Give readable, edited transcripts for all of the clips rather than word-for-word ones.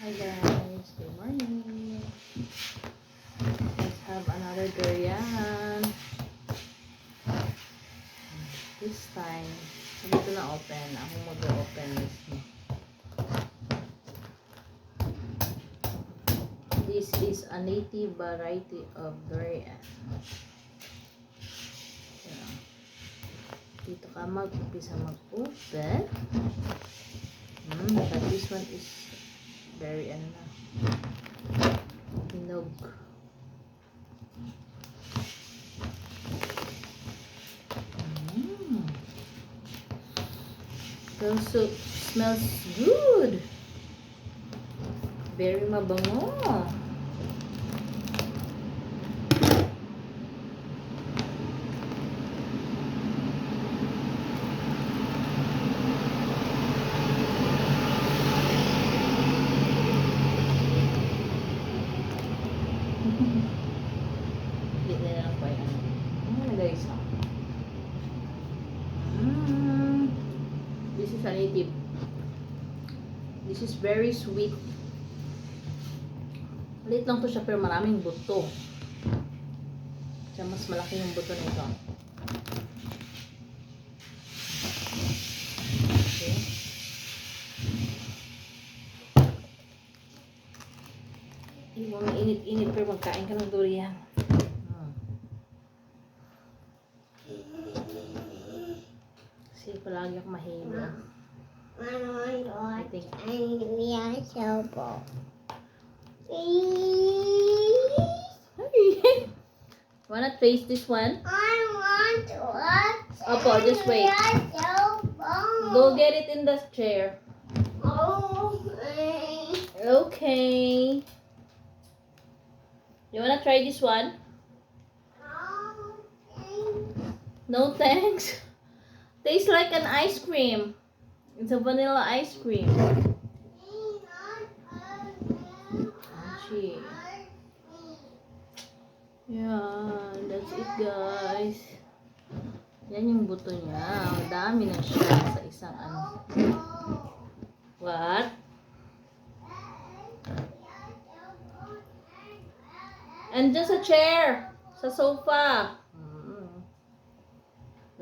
Hi guys, good morning. Let's have another durian. This time, hindi ko na open. Ako mag-open mismo. This is a native variety of durian. Yeah. Dito ka mag-umpisa mag-open. But this one is very hinog. So smells good. Very mabango. Hindi na lang po yan. Guys. This is a native. This is very sweet. Maliit lang to siya pero maraming buto. Kaya mas malaki yung buto nito. Okay. Yung init-init pero magkain ka ng durian. Kasi palagi ako mahilo. I think. Wanna taste this one? I want to watch. Opo, just wait. Go get it in the chair. Okay. You wanna try this one? No thanks. Tastes like an ice cream. It's a vanilla ice cream. Crunchy. Yeah, that's it guys. Yan yung buto niya. Ang dami na siya sa isang ano. What? And just a chair. Sa sofa.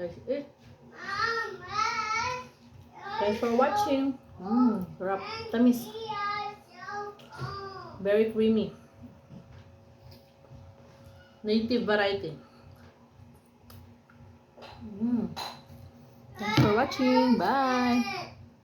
That's it. Thanks for watching. Sarap. Tamis. Very creamy. Native variety. Thanks for watching. Bye.